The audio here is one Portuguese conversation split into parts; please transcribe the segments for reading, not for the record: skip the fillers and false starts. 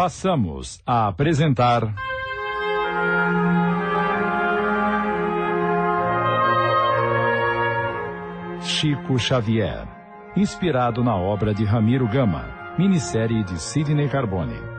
Passamos a apresentar... Chico Xavier, inspirado na obra de Ramiro Gama, minissérie de Sidney Carbone.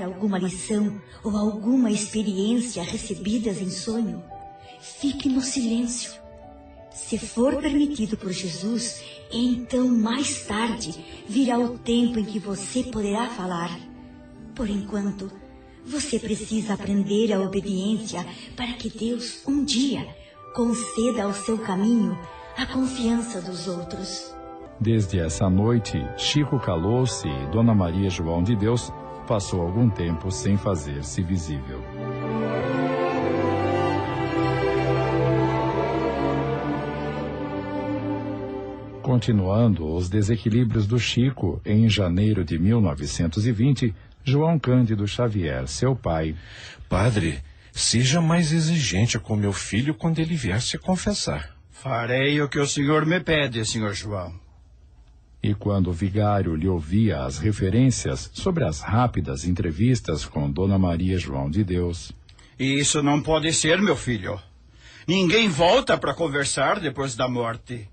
Alguma lição ou alguma experiência recebidas em sonho, fique no silêncio. Se for permitido por Jesus, então mais tarde virá o tempo em que você poderá falar. Por enquanto, você precisa aprender a obediência para que Deus, um dia, conceda ao seu caminho a confiança dos outros. Desde essa noite, Chico calou-se e Dona Maria João de Deus passou algum tempo sem fazer-se visível. Continuando os desequilíbrios do Chico, em janeiro de 1920, João Cândido Xavier, seu pai... Padre, seja mais exigente com meu filho quando ele vier se confessar. Farei o que o senhor me pede, senhor João. E quando o vigário lhe ouvia as referências sobre as rápidas entrevistas com Dona Maria João de Deus... Isso não pode ser, meu filho. Ninguém volta para conversar depois da morte.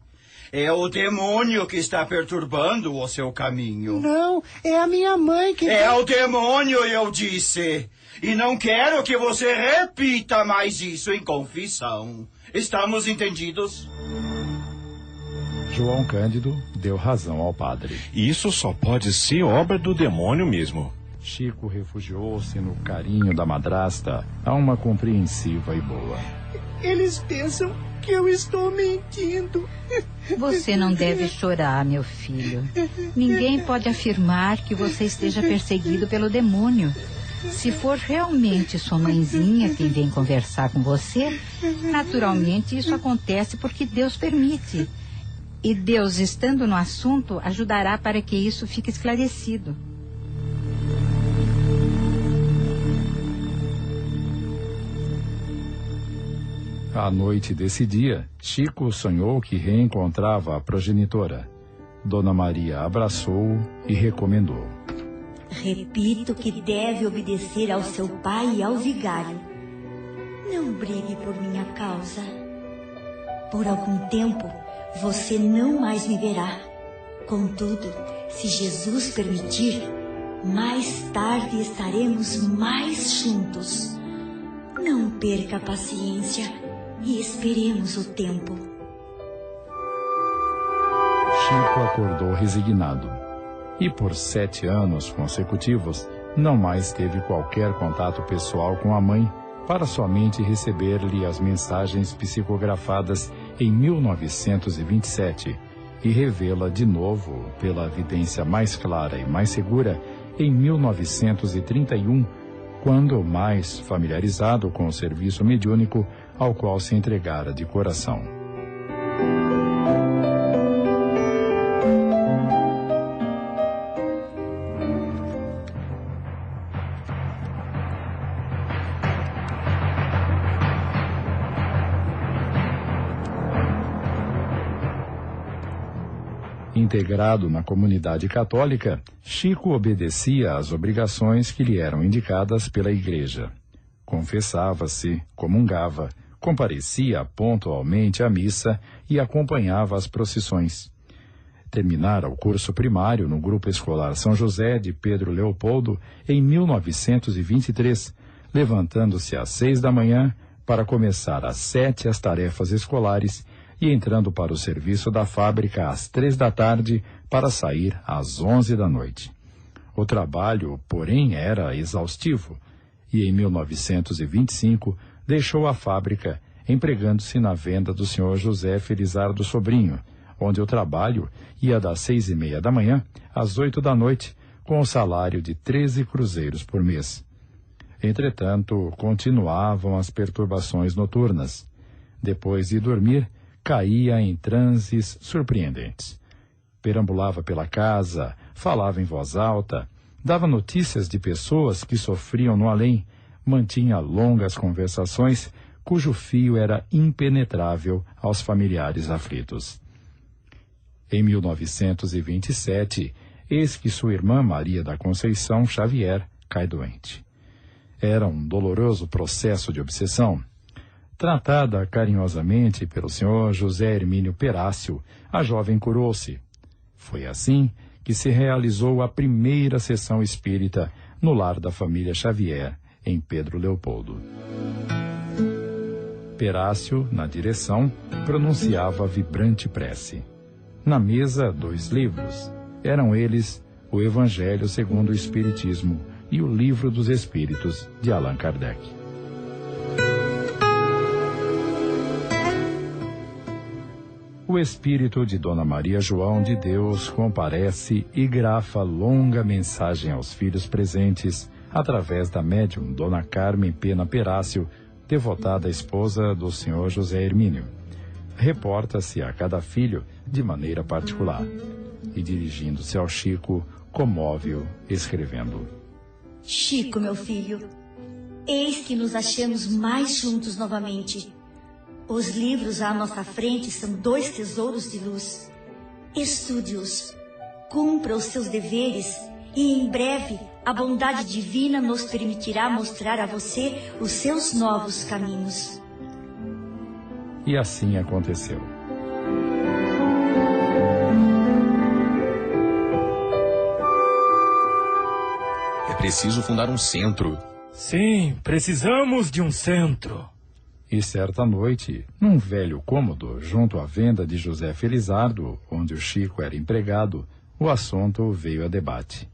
É o demônio que está perturbando o seu caminho. Não, é a minha mãe que... É o demônio, eu disse. E não quero que você repita mais isso em confissão. Estamos entendidos? João Cândido deu razão ao padre. Isso só pode ser obra do demônio mesmo. Chico refugiou-se no carinho da madrasta, alma compreensiva e boa. Eles pensam que eu estou mentindo. Você não deve chorar, meu filho. Ninguém pode afirmar que você esteja perseguido pelo demônio. Se for realmente sua mãezinha quem vem conversar com você, naturalmente isso acontece porque Deus permite. E Deus, estando no assunto, ajudará para que isso fique esclarecido. À noite desse dia, Chico sonhou que reencontrava a progenitora. Dona Maria abraçou-o e recomendou. Repito que deve obedecer ao seu pai e ao vigário. Não brigue por minha causa. Por algum tempo, você não mais me verá. Contudo, se Jesus permitir, mais tarde estaremos mais juntos. Não perca a paciência e esperemos o tempo. Chico acordou resignado e por 7 anos consecutivos não mais teve qualquer contato pessoal com a mãe, para somente receber-lhe as mensagens psicografadas em 1927 e revê-la de novo, pela evidência mais clara e mais segura, em 1931, quando mais familiarizado com o serviço mediúnico ao qual se entregara de coração. Integrado na comunidade católica, Chico obedecia às obrigações que lhe eram indicadas pela Igreja. Confessava-se, comungava, comparecia pontualmente à missa e acompanhava as procissões. Terminara o curso primário no Grupo Escolar São José de Pedro Leopoldo em 1923, levantando-se às 6 da manhã para começar às 7 as tarefas escolares e entrando para o serviço da fábrica às 3 da tarde para sair às 11 da noite. O trabalho, porém, era exaustivo e em 1925 deixou a fábrica, empregando-se na venda do Sr. José Felizardo Sobrinho, onde o trabalho ia das 6:30 da manhã às 8 da noite, com o salário de 13 cruzeiros por mês. Entretanto, continuavam as perturbações noturnas. Depois de dormir, caía em transes surpreendentes. Perambulava pela casa, falava em voz alta, dava notícias de pessoas que sofriam no além, mantinha longas conversações cujo fio era impenetrável aos familiares aflitos. Em 1927, eis que sua irmã Maria da Conceição Xavier cai doente. Era um doloroso processo de obsessão. Tratada carinhosamente pelo senhor José Hermínio Perácio, a jovem curou-se. Foi assim que se realizou a primeira sessão espírita no lar da família Xavier, em Pedro Leopoldo. Perácio, na direção, pronunciava vibrante prece. Na mesa, 2 livros. Eram eles o Evangelho segundo o Espiritismo e o Livro dos Espíritos, de Allan Kardec. O espírito de Dona Maria João de Deus comparece e grafa longa mensagem aos filhos presentes, através da médium Dona Carmen Pena Perácio, devotada esposa do senhor José Hermínio. Reporta-se a cada filho de maneira particular e, dirigindo-se ao Chico, comove-o, escrevendo: Chico, meu filho, eis que nos achamos mais juntos novamente. Os livros à nossa frente são 2 tesouros de luz. Estude-os, cumpra os seus deveres e, em breve, a bondade divina nos permitirá mostrar a você os seus novos caminhos. E assim aconteceu. É preciso fundar um centro. Sim, precisamos de um centro. E certa noite, num velho cômodo junto à venda de José Felizardo, onde o Chico era empregado, o assunto veio a debate.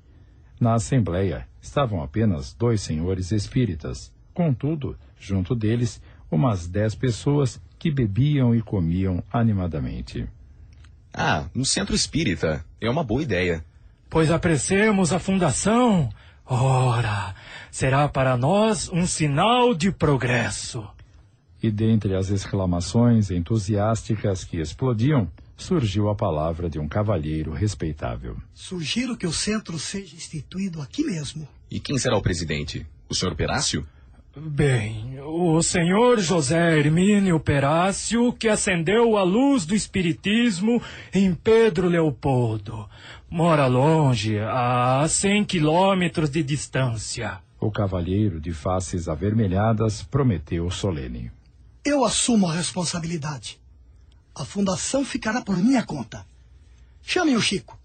Na assembleia estavam apenas 2 senhores espíritas. Contudo, junto deles, umas 10 pessoas que bebiam e comiam animadamente. Um centro espírita. É uma boa ideia. Pois apressemos a fundação. Ora, será para nós um sinal de progresso. E dentre as exclamações entusiásticas que explodiam, surgiu a palavra de um cavalheiro respeitável. Sugiro que o centro seja instituído aqui mesmo. E quem será o presidente? O senhor Perácio? Bem, o senhor José Hermínio Perácio, que acendeu a luz do espiritismo em Pedro Leopoldo. Mora longe, a 100 quilômetros de distância. O cavalheiro, de faces avermelhadas, prometeu solene. Eu assumo a responsabilidade. A fundação ficará por minha conta. Chamem o Chico.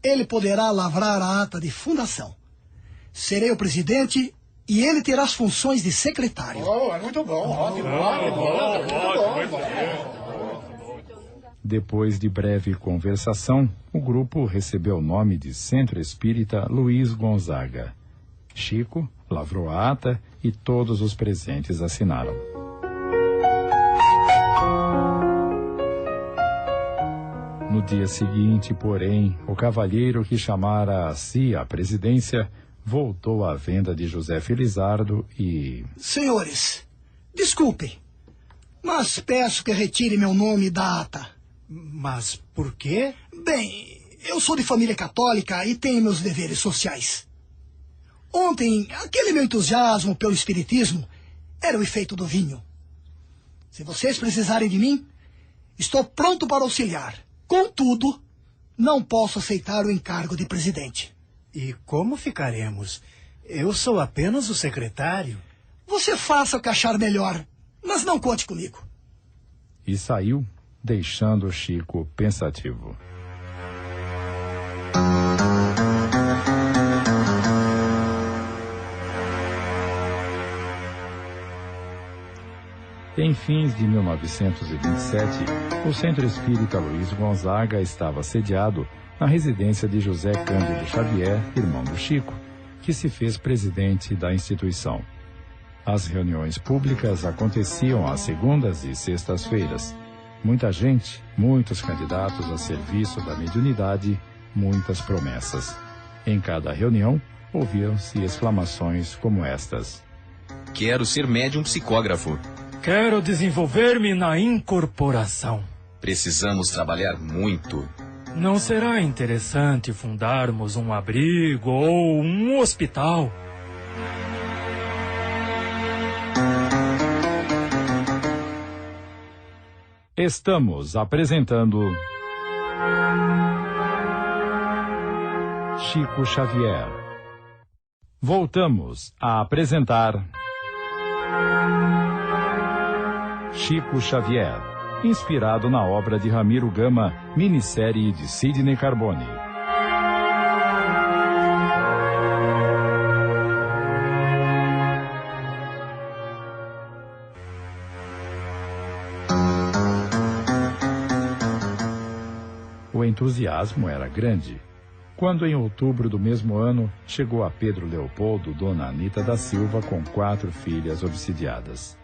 Ele poderá lavrar a ata de fundação. Serei o presidente e ele terá as funções de secretário. É muito bom, ótimo. Depois de breve conversação, o grupo recebeu o nome de Centro Espírita Luiz Gonzaga. Chico lavrou a ata e todos os presentes assinaram. No dia seguinte, porém, o cavalheiro que chamara a si a presidência voltou à venda de José Felizardo e... Senhores, desculpem, mas peço que retire meu nome da ata. Mas por quê? Bem, eu sou de família católica e tenho meus deveres sociais. Ontem, aquele meu entusiasmo pelo espiritismo era o efeito do vinho. Se vocês precisarem de mim, estou pronto para auxiliar. Contudo, não posso aceitar o encargo de presidente. E como ficaremos? Eu sou apenas o secretário. Você faça o que achar melhor, mas não conte comigo. E saiu, deixando o Chico pensativo. Em fins de 1927, o Centro Espírita Luiz Gonzaga estava sediado na residência de José Cândido Xavier, irmão do Chico, que se fez presidente da instituição. As reuniões públicas aconteciam às segundas e sextas-feiras. Muita gente, muitos candidatos a serviço da mediunidade, muitas promessas. Em cada reunião, ouviam-se exclamações como estas: Quero ser médium psicógrafo. Quero desenvolver-me na incorporação. Precisamos trabalhar muito. Não será interessante fundarmos um abrigo ou um hospital? Estamos apresentando Chico Xavier. Voltamos a apresentar Chico Xavier, inspirado na obra de Ramiro Gama, minissérie de Sidney Carbone. O entusiasmo era grande. Quando, em outubro do mesmo ano, chegou a Pedro Leopoldo Dona Anita da Silva com 4 filhas obsidiadas.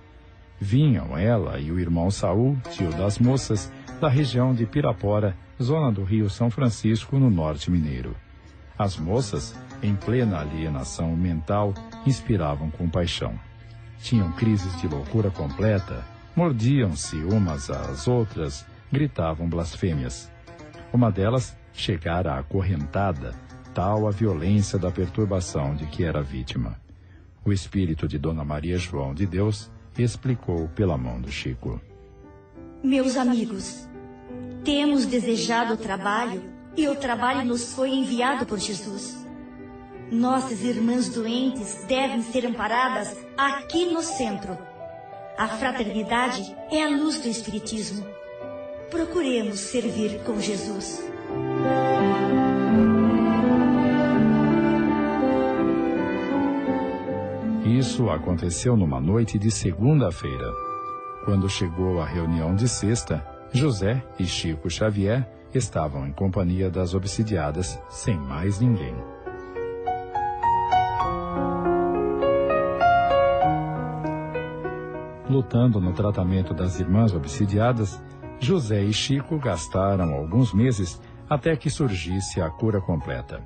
Vinham ela e o irmão Saul, tio das moças, da região de Pirapora, zona do Rio São Francisco, no norte mineiro. As moças, em plena alienação mental, inspiravam compaixão. Tinham crises de loucura completa, mordiam-se umas às outras, gritavam blasfêmias. Uma delas chegara acorrentada, tal a violência da perturbação de que era vítima. O espírito de Dona Maria João de Deus explicou pela mão do Chico. Meus amigos, temos desejado o trabalho e o trabalho nos foi enviado por Jesus. Nossas irmãs doentes devem ser amparadas aqui no centro. A fraternidade é a luz do Espiritismo. Procuremos servir com Jesus. Isso aconteceu numa noite de segunda-feira. Quando chegou a reunião de sexta, José e Chico Xavier estavam em companhia das obsidiadas, sem mais ninguém. Lutando no tratamento das irmãs obsidiadas, José e Chico gastaram alguns meses até que surgisse a cura completa.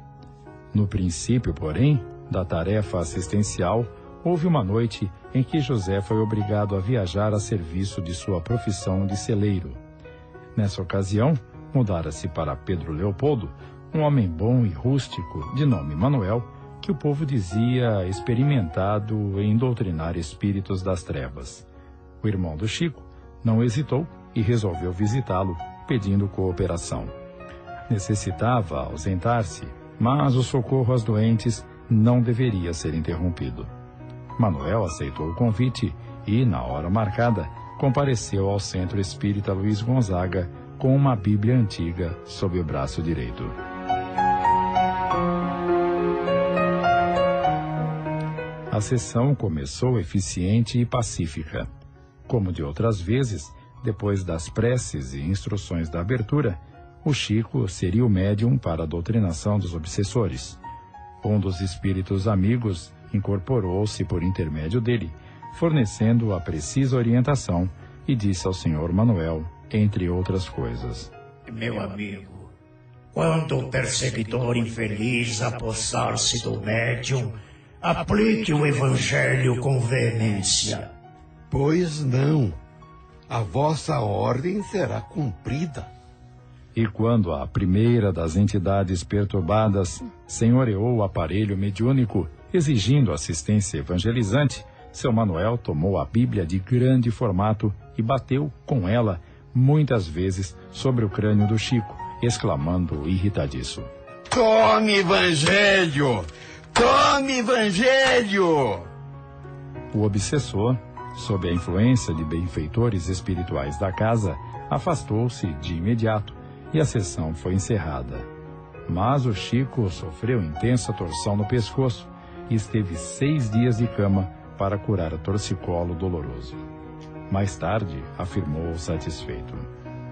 No princípio, porém, da tarefa assistencial, houve uma noite em que José foi obrigado a viajar a serviço de sua profissão de celeiro. Nessa ocasião, mudara-se para Pedro Leopoldo, um homem bom e rústico, de nome Manuel, que o povo dizia experimentado em doutrinar espíritos das trevas. O irmão do Chico não hesitou e resolveu visitá-lo, pedindo cooperação. Necessitava ausentar-se, mas o socorro aos doentes não deveria ser interrompido. Manuel aceitou o convite e, na hora marcada, compareceu ao Centro Espírita Luiz Gonzaga com uma Bíblia antiga sob o braço direito. A sessão começou eficiente e pacífica. Como de outras vezes, depois das preces e instruções da abertura, o Chico seria o médium para a doutrinação dos obsessores. Um dos espíritos amigos incorporou-se por intermédio dele, fornecendo a precisa orientação, e disse ao senhor Manuel, entre outras coisas: Meu amigo, quando o perseguidor infeliz apossar-se do médium, aplique o evangelho com veemência. Pois não. A vossa ordem será cumprida. E quando a primeira das entidades perturbadas senhoreou o aparelho mediúnico, exigindo assistência evangelizante, seu Manuel tomou a Bíblia de grande formato e bateu com ela muitas vezes sobre o crânio do Chico, exclamando irritadiço: Tome evangelho! Tome evangelho! O obsessor, sob a influência de benfeitores espirituais da casa, afastou-se de imediato e a sessão foi encerrada. Mas o Chico sofreu intensa torção no pescoço e esteve 6 dias de cama para curar o torcicolo doloroso. Mais tarde, afirmou satisfeito: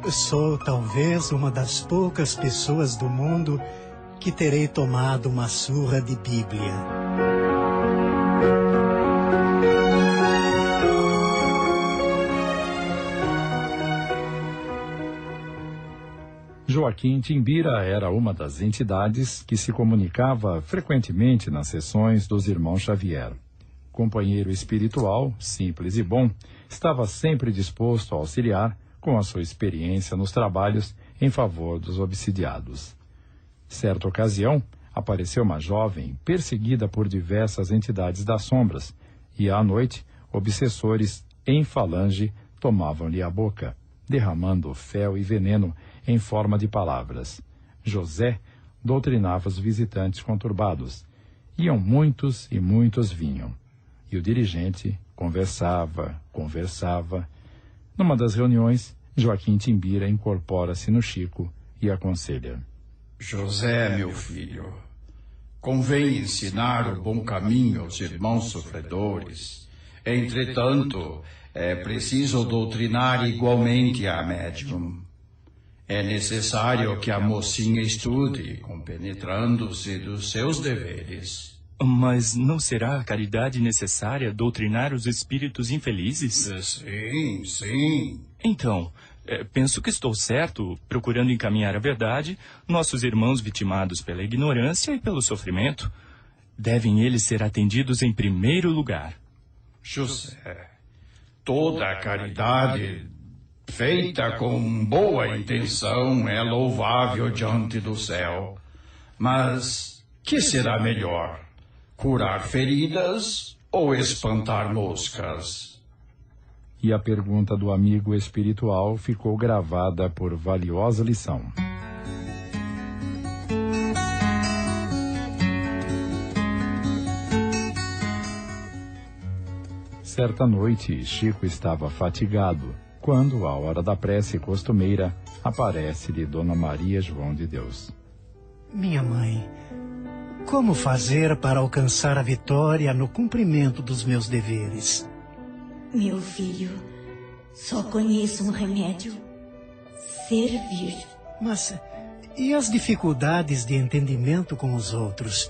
Sou talvez uma das poucas pessoas do mundo que terei tomado uma surra de Bíblia. Joaquim Timbira era uma das entidades que se comunicava frequentemente nas sessões dos irmãos Xavier. Companheiro espiritual, simples e bom, estava sempre disposto a auxiliar com a sua experiência nos trabalhos em favor dos obsidiados. Certa ocasião, apareceu uma jovem perseguida por diversas entidades das sombras, e à noite, obsessores em falange tomavam-lhe a boca, derramando fel e veneno em forma de palavras. José doutrinava os visitantes conturbados. Iam muitos e muitos vinham. E o dirigente conversava. Numa das reuniões, Joaquim Timbira incorpora-se no Chico e aconselha: José, meu filho, convém ensinar o bom caminho aos irmãos sofredores. Entretanto, é preciso doutrinar igualmente a médium. É necessário que a mocinha estude, compenetrando-se dos seus deveres. Mas não será a caridade necessária doutrinar os espíritos infelizes? Sim, sim. Então, penso que estou certo, procurando encaminhar a verdade, nossos irmãos vitimados pela ignorância e pelo sofrimento. Devem eles ser atendidos em primeiro lugar. José, toda a caridade feita com boa intenção é louvável diante do céu. Mas que será melhor? Curar feridas ou espantar moscas? E a pergunta do amigo espiritual ficou gravada por valiosa lição. Certa noite, Chico estava fatigado, quando, à hora da prece costumeira, aparece-lhe Dona Maria João de Deus. Minha mãe, como fazer para alcançar a vitória no cumprimento dos meus deveres? Meu filho, só conheço um remédio: servir. Mas e as dificuldades de entendimento com os outros?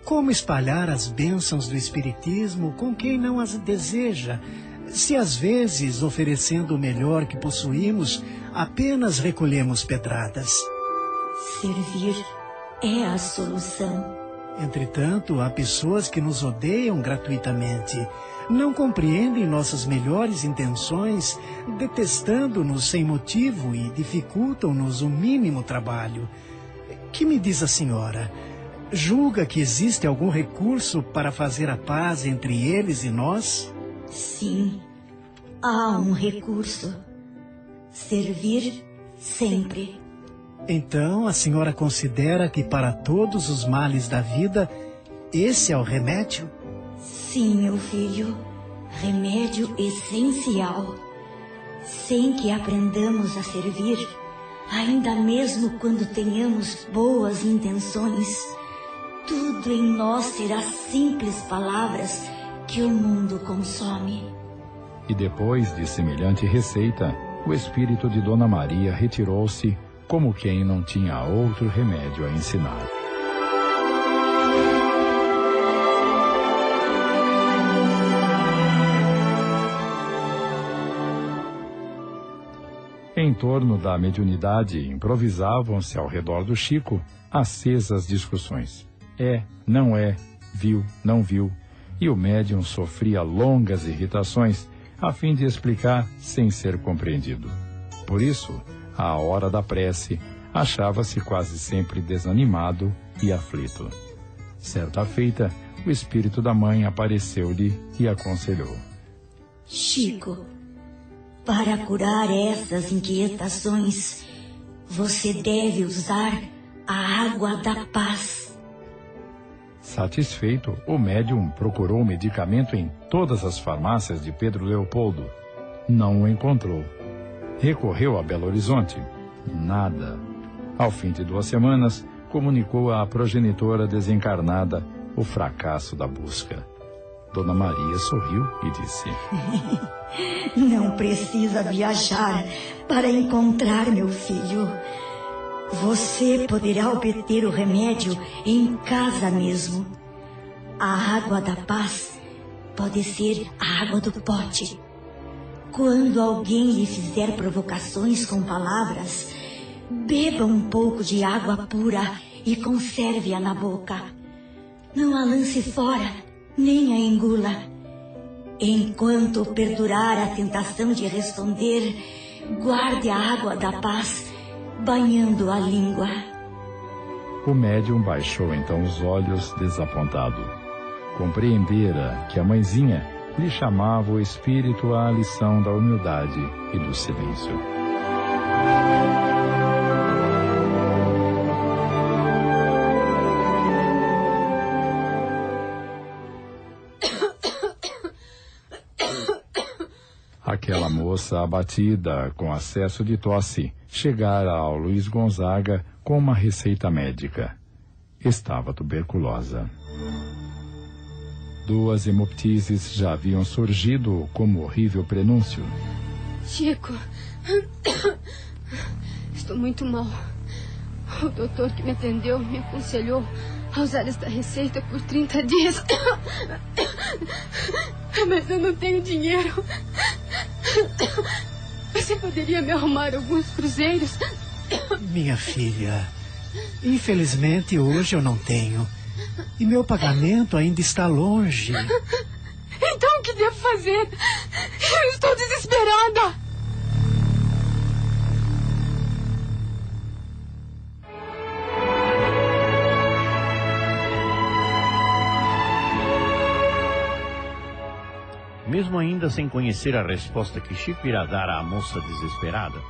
Como espalhar as bênçãos do Espiritismo com quem não as deseja, se às vezes, oferecendo o melhor que possuímos, apenas recolhemos pedradas? Servir é a solução. Entretanto, há pessoas que nos odeiam gratuitamente, não compreendem nossas melhores intenções, detestando-nos sem motivo e dificultam-nos o mínimo trabalho. Que me diz a senhora? Julga que existe algum recurso para fazer a paz entre eles e nós? Sim, há um recurso: servir sempre. Então, a senhora considera que para todos os males da vida, esse é o remédio? Sim, meu filho, remédio essencial. Sem que aprendamos a servir, ainda mesmo quando tenhamos boas intenções, tudo em nós será simples palavras que o mundo consome. E depois de semelhante receita, o espírito de Dona Maria retirou-se como quem não tinha outro remédio a ensinar. Em torno da mediunidade, improvisavam-se ao redor do Chico acesas discussões. É, não é, viu, não viu, e o médium sofria longas irritações a fim de explicar sem ser compreendido. Por isso, à hora da prece, achava-se quase sempre desanimado e aflito. Certa feita, o espírito da mãe apareceu-lhe e aconselhou: Chico, para curar essas inquietações, você deve usar a água da paz. Satisfeito, o médium procurou o medicamento em todas as farmácias de Pedro Leopoldo. Não o encontrou. Recorreu a Belo Horizonte. Nada. Ao fim de 2 semanas, comunicou à progenitora desencarnada o fracasso da busca. Dona Maria sorriu e disse: Não precisa viajar para encontrar meu filho. Você poderá obter o remédio em casa mesmo. A água da paz pode ser a água do pote. Quando alguém lhe fizer provocações com palavras, beba um pouco de água pura e conserve-a na boca. Não a lance fora, nem a engula. Enquanto perdurar a tentação de responder, guarde a água da paz banhando a língua. O médium baixou então os olhos desapontado. Compreendera que a mãezinha lhe chamava o espírito à lição da humildade e do silêncio. Aquela moça abatida, com acesso de tosse, chegara ao Luiz Gonzaga com uma receita médica. Estava tuberculosa. 2 hemoptises já haviam surgido como horrível prenúncio. Chico, estou muito mal. O doutor que me atendeu me aconselhou a usar esta receita por 30 dias. Mas eu não tenho dinheiro. Você poderia me arrumar alguns cruzeiros? Minha filha, infelizmente hoje eu não tenho. E meu pagamento ainda está longe. Então o que devo fazer? Eu estou desesperada. Mesmo ainda sem conhecer a resposta que Chico irá dar à moça desesperada,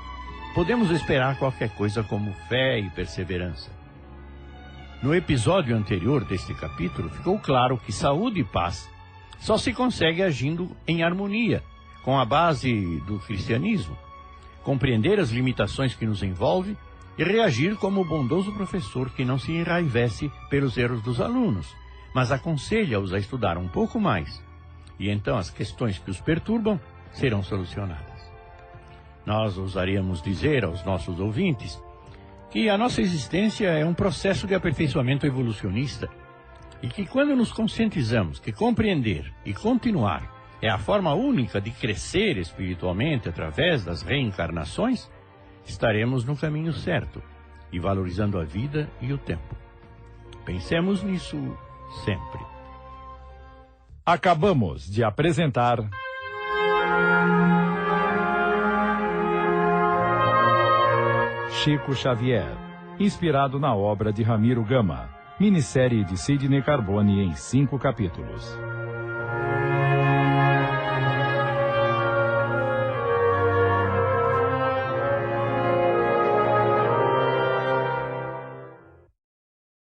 podemos esperar qualquer coisa como fé e perseverança. No episódio anterior deste capítulo, ficou claro que saúde e paz só se consegue agindo em harmonia com a base do cristianismo, compreender as limitações que nos envolvem e reagir como o bondoso professor que não se enraivece pelos erros dos alunos, mas aconselha-os a estudar um pouco mais. E então as questões que os perturbam serão solucionadas. Nós ousaríamos dizer aos nossos ouvintes que a nossa existência é um processo de aperfeiçoamento evolucionista e que quando nos conscientizamos que compreender e continuar é a forma única de crescer espiritualmente através das reencarnações, estaremos no caminho certo e valorizando a vida e o tempo. Pensemos nisso sempre. Acabamos de apresentar Chico Xavier, inspirado na obra de Ramiro Gama, minissérie de Sidney Carbone em 5 capítulos.